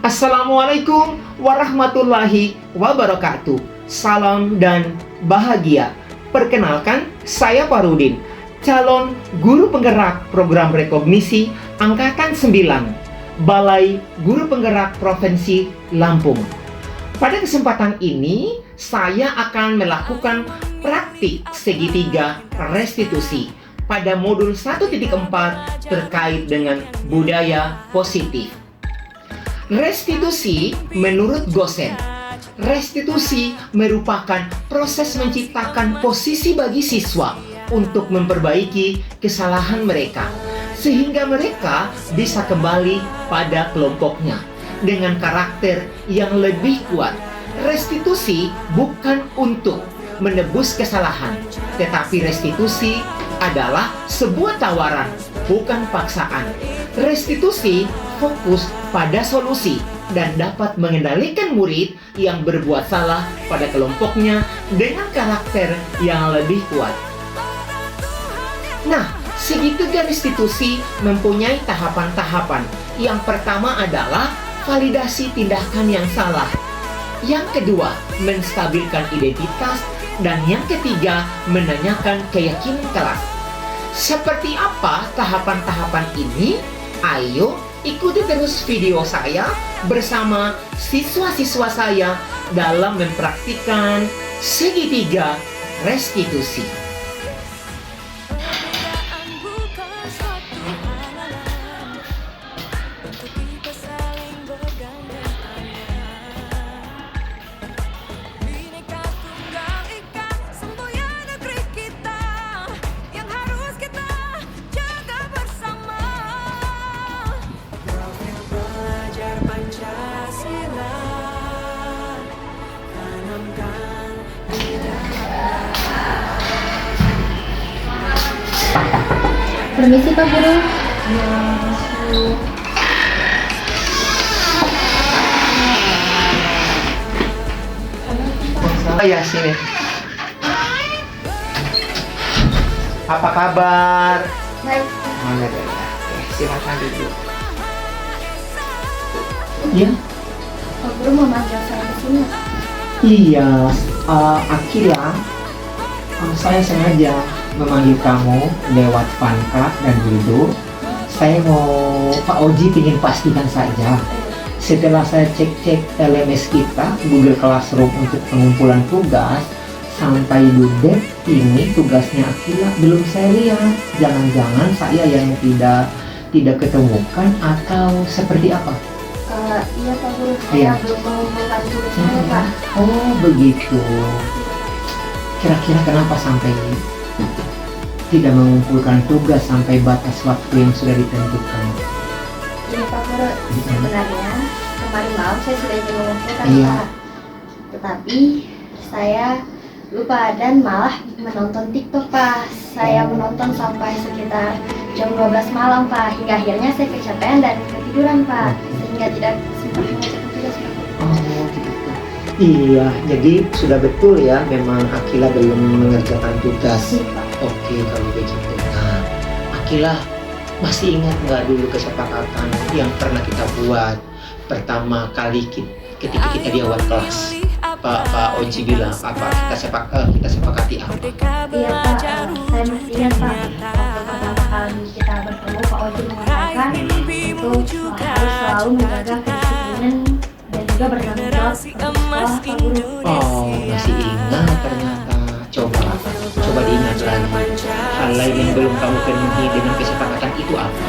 Assalamualaikum warahmatullahi wabarakatuh. Salam dan bahagia. Perkenalkan, saya Parudin, calon guru penggerak program rekognisi Angkatan 9, Balai Guru Penggerak Provinsi Lampung. Pada kesempatan ini, saya akan melakukan praktik segitiga restitusi pada modul 1.4 terkait dengan budaya positif. Restitusi menurut Gosen, restitusi merupakan proses menciptakan posisi bagi siswa untuk memperbaiki kesalahan mereka, sehingga mereka bisa kembali pada kelompoknya dengan karakter yang lebih kuat. Restitusi bukan untuk menebus kesalahan, tetapi restitusi adalah sebuah tawaran, bukan paksaan. Restitusi fokus pada solusi dan dapat mengendalikan murid yang berbuat salah pada kelompoknya dengan karakter yang lebih kuat. Nah, segitiga restitusi mempunyai tahapan-tahapan. Yang pertama adalah validasi tindakan yang salah. Yang kedua, menstabilkan identitas. Dan yang ketiga, menanyakan keyakinan kelas. Seperti apa tahapan-tahapan ini? Ayo ikuti terus video saya bersama siswa-siswa saya dalam mempraktikkan segitiga restitusi. Permisi Pak Guru. Ya, sini. Apa kabar? Baik. Silakan duduk. Ya. Pak Guru mau manggil saya ke sini. Iya, Akila, saya sengaja memanggil kamu lewat pangkat dan duduk. Saya mau Pak Oji ingin pastikan saja. Setelah saya cek-cek LMS kita, Google Classroom untuk pengumpulan tugas, sampai dudek ini tugasnya Akila belum saya lihat. Jangan-jangan saya yang tidak ketemukan atau seperti apa? Iya Pak Guru, Iya. saya belum mengumpulkan tugas saya Pak. Oh begitu. Kira-kira kenapa sampai tidak mengumpulkan tugas sampai batas waktu yang sudah ditentukan? Iya Pak Guru, sebenarnya kemarin malam saya sudah ingin mengumpulkan Iya. Pak. Tetapi saya lupa dan malah menonton TikTok Pak. Saya menonton sampai sekitar jam 12 malam Pak. Hingga akhirnya saya kecapean dan ketiduran Pak. Sehingga tidak sempat mengerjakan tugas Pak. Oh gitu. Iya, jadi sudah betul ya, memang Akila belum mengerjakan tugas. Iya, Pak. Oke kalau begitu. Nah, Akila masih ingat nggak dulu kesepakatan yang pernah kita buat pertama kali ketika kita di awal kelas? Pak Oji bilang apa? Kita sepakati apa? Iya Pak, saya masih ingat Pak. Waktu pertama kali kita bertemu, Pak Oji mengatakan untuk harus selalu menjaga kedisiplinan dan juga bertanggung jawab untuk sekolah Pak Guru. Oh, masih ingat ternyata. Coba diingat lagi. Hal lain yang belum kamu penuhi dengan kesepakatan itu apa?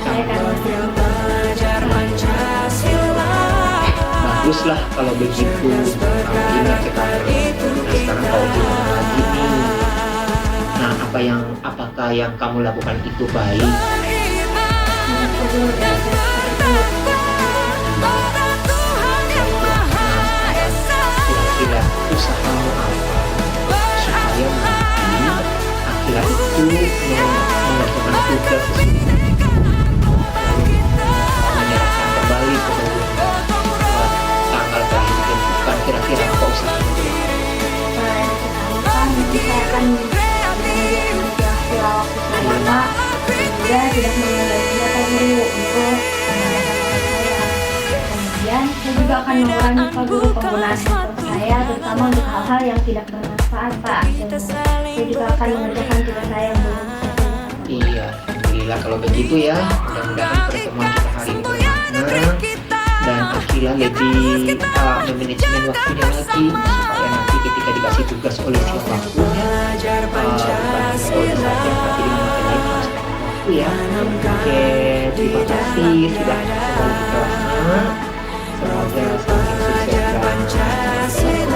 Saya akan Baguslah kalau begitu. Kamu ingat sekarang. Nah, sekarang kau ingat lagi nih. Nah, apakah yang kamu lakukan itu baik? Kira-kira usahamu apa supaya nanti Akila itu mengerjakan tugas menyerahkan kembali ke tanggal terakhir ditentukan. Kira-kira apa usahamu? Saya akan menjaga waktu saya Pak, dan juga tidak juga akan mengurangi Pak Guru penggunaan handphone saya, terutama untuk hal-hal yang tidak bermanfaat Pak. Dan saya juga akan mengerjakan tugas saya yang belum selesai. Iya, alhamdulillah kalau begitu ya. Mudah-mudahan pertemuan kita hari ini bermakna dan Akila lebih memanajemen waktunya lagi supaya nanti ketika dikasih tugas oleh siapapun ya bukan hanya oleh saja tapi di mata lain harus tepat waktu ya. Oke, terima kasih sudah kembali ke kelasnya. Semoga semakin sukses dan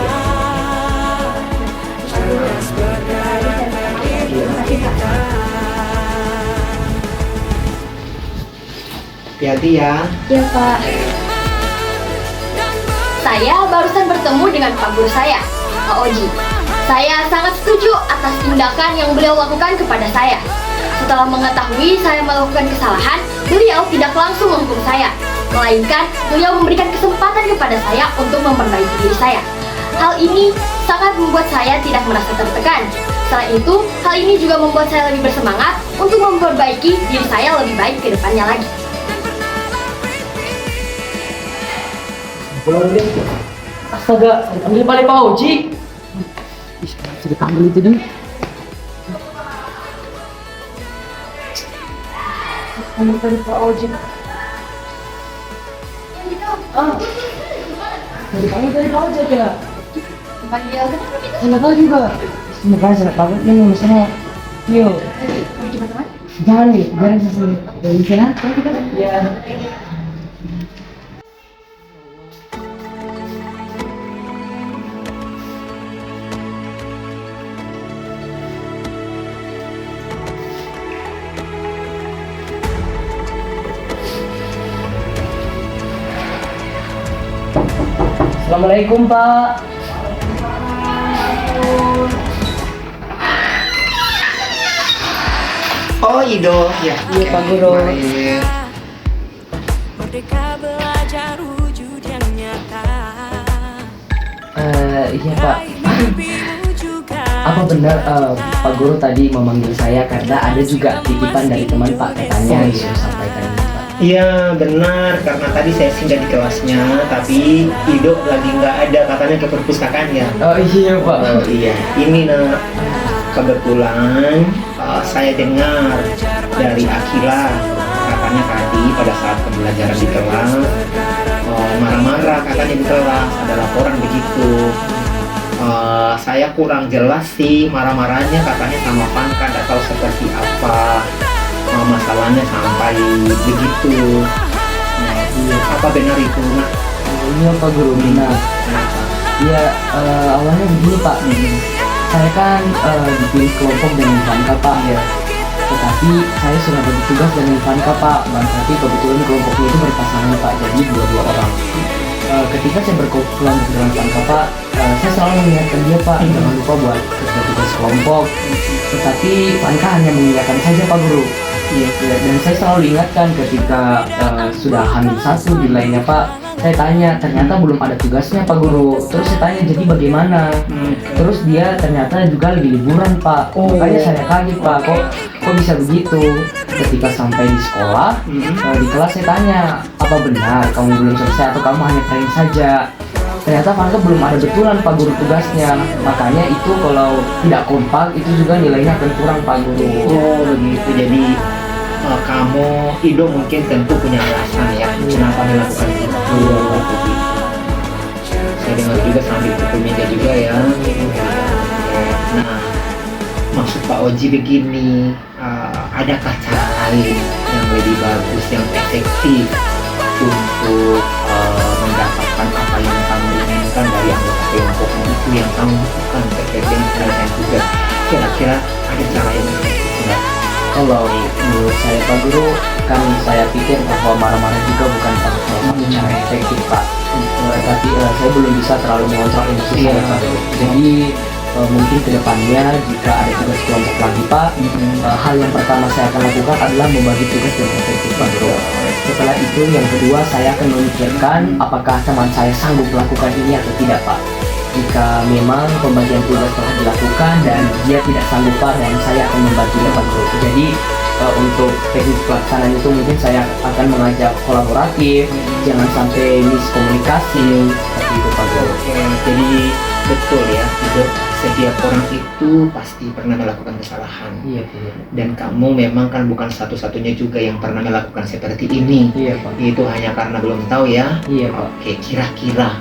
hati-hati ya. Iya Pak. Saya barusan bertemu dengan Pak Guru saya, Pak Oji. Saya sangat setuju atas tindakan yang beliau lakukan kepada saya. Setelah mengetahui saya melakukan kesalahan, beliau tidak langsung menghukum saya, melainkan beliau memberikan kesempatan kepada saya untuk memperbaiki diri saya. Hal ini sangat membuat saya tidak merasa tertekan. Selain itu, hal ini juga membuat saya lebih bersemangat untuk memperbaiki diri saya lebih baik ke depannya lagi. Astaga, ambil balik Pak Oji. Sudah ambil itu dulu. Ambil balik Pak Oji. Dipanggil dari Pak Oji ya. Dipanggil Saya tahu juga. Ini kan saya tahu ini misalnya. Yuk. Jangan nih, biarin saya sendiri. Dari sana. Ya. Assalamualaikum Pak. Oh Ido, ya. Iya Pak Guru. Baik. Merdeka belajar wujud yang nyata. Iya Pak. Mimpimu juga. Apa benar Pak Guru tadi memanggil saya karena ada juga titipan dari teman Pak katanya disuruh sampaikan ini Pak. Iya benar, karena tadi saya singgah di kelasnya, tapi Ido lagi nggak ada, katanya ke perpustakaan ya. Oh iya Pak. Oh iya, ini nak kebetulan saya dengar dari Akila, katanya tadi pada saat pembelajaran di kelas marah-marah katanya di kelas, ada laporan begitu. Saya kurang jelas sih marah-marahnya, katanya sama Panka, nggak tahu seperti apa masalahnya sampai begitu. Nah, iya, apa benar itu nak? Iya Pak Guru benar. Kenapa? Iya awalnya begini Pak. Saya kan dipilih kelompok dengan Panka Pak ya. Tetapi saya sudah bertugas dengan Panka Pak. Tapi kebetulan kelompoknya itu berpasangan Pak, jadi dua orang. Ketika saya berkelompok dengan Panka Pak, saya selalu mengingatkan dia Pak, jangan lupa buat tugas kelompok. Tetapi Panka hanya mengingatkan saja Pak Guru. Iya, dan saya selalu ingatkan ketika sudah hamil satu di lainnya Pak, saya tanya, ternyata belum ada tugasnya Pak Guru. Terus saya tanya, jadi bagaimana? Terus dia ternyata juga lagi liburan Pak. Makanya saya kaget Pak, kok bisa begitu? Ketika sampai di sekolah, di kelas saya tanya, apa benar kamu belum selesai atau kamu hanya training saja? Ternyata Panka belum ada betulan Pak Guru tugasnya. Makanya itu kalau tidak kompak itu juga nilainya akan kurang Pak Guru. Oh begitu, jadi kamu Ido mungkin tentu punya alasan ya kenapa melakukan itu. Begitu. Saya dengar juga sambil pukul meja juga ya. Nah, maksud Pak Oji begini, adakah cara lain yang lebih bagus, yang efektif untuk mendapatkan apa yang kamu inginkan dari anggota kelompokmu itu yang kamu butuhkan terkait dengan penyelesaian tugas? Kira-kira ada cara yang efektif enggak? Kalau menurut saya Pak Guru, kan saya pikir bahwa marah-marah juga bukan salah satu cara efektif Pak. Tapi saya belum bisa terlalu mengontrol emosi saya Pak. Jadi mungkin kedepannya jika ada tugas kelompok lagi Pak, hal yang pertama saya akan lakukan adalah membagi tugas dengan efektif Pak Guru. Setelah itu yang kedua saya akan memikirkan apakah teman saya sanggup melakukan ini atau tidak Pak. Jika memang pembagian tugas telah dilakukan dan dia tidak sanggup Pak, dan saya akan membantunya Pak Guru. Jadi untuk teknis pelaksanaan itu mungkin saya akan mengajak kolaboratif, jangan sampai miskomunikasi seperti itu Pak Guru. Oke, jadi betul ya, hidup setiap orang itu pasti pernah melakukan kesalahan. Iya Pak. Dan kamu memang kan bukan satu-satunya juga yang pernah melakukan seperti ini. Iya Pak. Itu hanya karena belum tahu ya. Iya Pak. Oke, kira-kira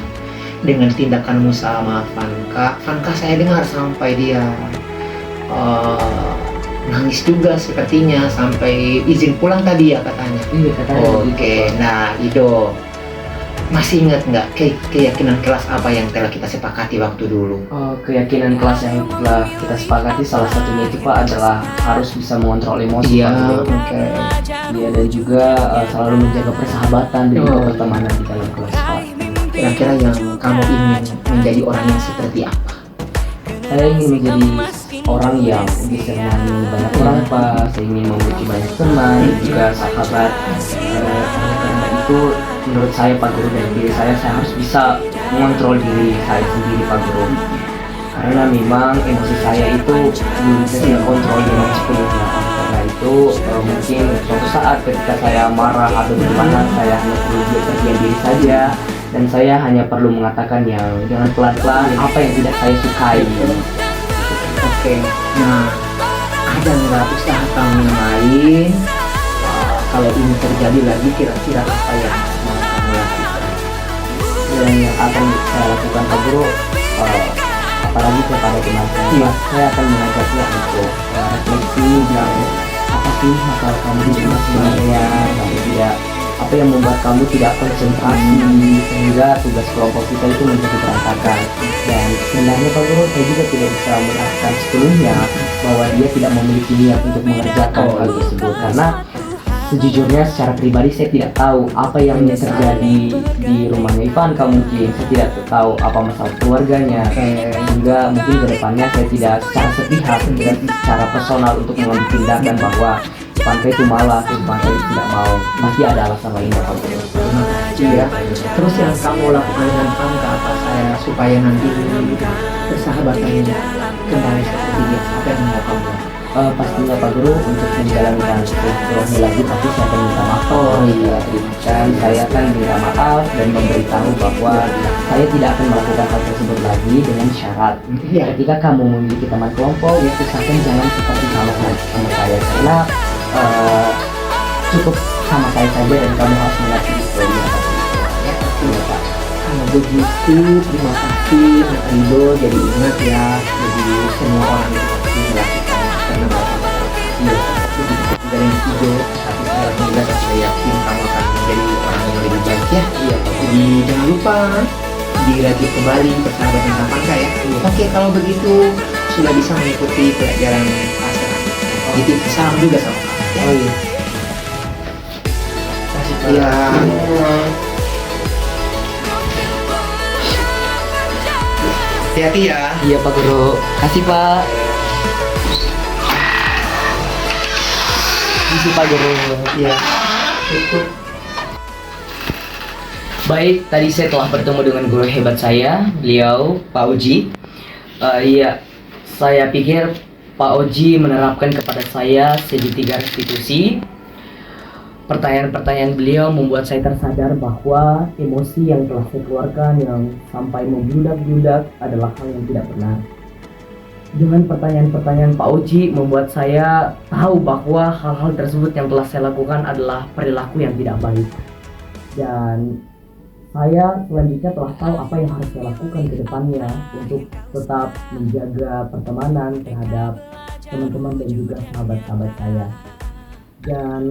dengan tindakanmu sama Vanka saya dengar sampai dia nangis juga sepertinya sampai izin pulang tadi ya katanya. Iya katanya. Oke, nah Ido masih ingat nggak keyakinan kelas apa yang telah kita sepakati waktu dulu? Keyakinan kelas yang telah kita sepakati salah satunya itu Pak adalah harus bisa mengontrol emosi Iya, Pak Guru. oke. Iya, dan juga selalu menjaga persahabatan dan juga pertemanan di dalam kelas Pak. Kira-kira yang kamu ingin menjadi orang yang seperti apa? Saya ingin menjadi orang yang bisa menemani banyak orang Pak. Saya ingin memiliki banyak teman dan juga sahabat. Oleh karena itu menurut saya Pak Guru, dari diri saya harus bisa mengontrol diri saya sendiri Pak Guru. Karena memang emosi saya itu belum bisa saya kontrol dengan sepenuhnya. Karena itu mungkin suatu saat ketika saya marah atau bagaimana, saya hanya perlu berdiam diri saja, dan saya hanya perlu mengatakan yang dengan pelan-pelan apa yang tidak saya sukai. Oke, nah ada nggak usaha kamu yang lain? Kalau ini terjadi lagi, kira-kira apa yang mau kamu lakukan? Dan yang akan saya lakukan Pak Guru, apalagi kepada teman saya akan mengajaknya untuk refleksi yang apa sih masalah kamu di sebenarnya, kamu tidak apa yang membuat kamu tidak konsentrasi sehingga tugas kelompok kita itu menjadi berantakan. Dan sebenarnya Pak Guru, saya juga tidak bisa mengatakan sepenuhnya bahwa dia tidak memiliki niat untuk mengerjakan hal tersebut, karena sejujurnya secara pribadi saya tidak tahu apa yang terjadi di rumahnya Ivanka. Mungkin saya tidak tahu apa masalah keluarganya, sehingga mungkin kedepannya saya tidak secara sepihak, tidak secara personal untuk mengambil tindakan bahwa Ivanka itu malas, Ivanka itu tidak mau. Pasti ada alasan lainnya Pak Guru. Terima kasih ya. Terus yang kamu lakukan dengan Vanka apa saya supaya nanti persahabatannya kembali seperti biasa? Apa yang mau kamu lakukan? Pastinya Pak Guru, untuk menjalankan silaturahmi lagi pasti saya akan minta maaf. Dan saya akan minta maaf dan memberitahu bahwa saya tidak akan melakukan hal tersebut lagi dengan syarat ketika kamu memiliki teman kelompok, ya usahakan jangan seperti sama saya, karena cukup sama saya saja dan kamu harus mengerti itu ya Pak. Kalau begitu, terima kasih Mas Rido. Jadi ingat ya, jadi semua orang itu pasti melakukan karena melakukan dari yang Rido, tapi saya alhamdulillah saya yakin kamu akan menjadi orang yang lebih baik ya. Iya. Jadi jangan lupa dilatih kembali persahabatan dengan Vanka ya. Oke, kalau begitu sudah bisa mengikuti pelajaran kelas. Jadi salam juga sama kamu. Oh iya. Iya. Hati-hati ya. Iya Pak Guru. Kasih Pak. Kasih Pak Guru. Iya. Baik, tadi saya telah bertemu dengan guru hebat saya, beliau Pak Oji. Iya, saya pikir Pak Oji menerapkan kepada saya segitiga restitusi. Pertanyaan-pertanyaan beliau membuat saya tersadar bahwa emosi yang telah saya keluarkan yang sampai membludak-bludak adalah hal yang tidak benar. Dengan pertanyaan-pertanyaan Pak Oji membuat saya tahu bahwa hal-hal tersebut yang telah saya lakukan adalah perilaku yang tidak baik. Dan saya selanjutnya telah tahu apa yang harus saya lakukan ke depannya untuk tetap menjaga pertemanan terhadap teman-teman dan juga sahabat-sahabat saya. Dan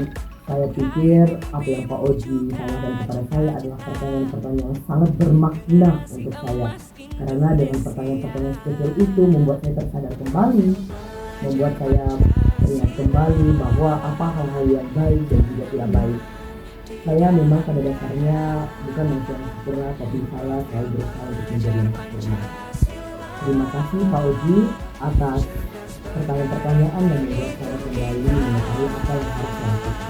saya pikir apa yang Pak Oji tanyakan kepada saya adalah pertanyaan-pertanyaan yang sangat bermakna untuk saya. Karena dengan pertanyaan-pertanyaan spesial itu membuat saya tersadar kembali, membuat saya ingat kembali bahwa apa hal-hal yang baik dan juga tidak baik. Saya memang pada dasarnya bukan manusia yang sempurna, tapi saya selalu berusaha untuk menjadi yang sempurna. Terima kasih Pak Oji atas pertanyaan-pertanyaan yang membuat saya kembali mengetahui apa yang harus saya lakukan.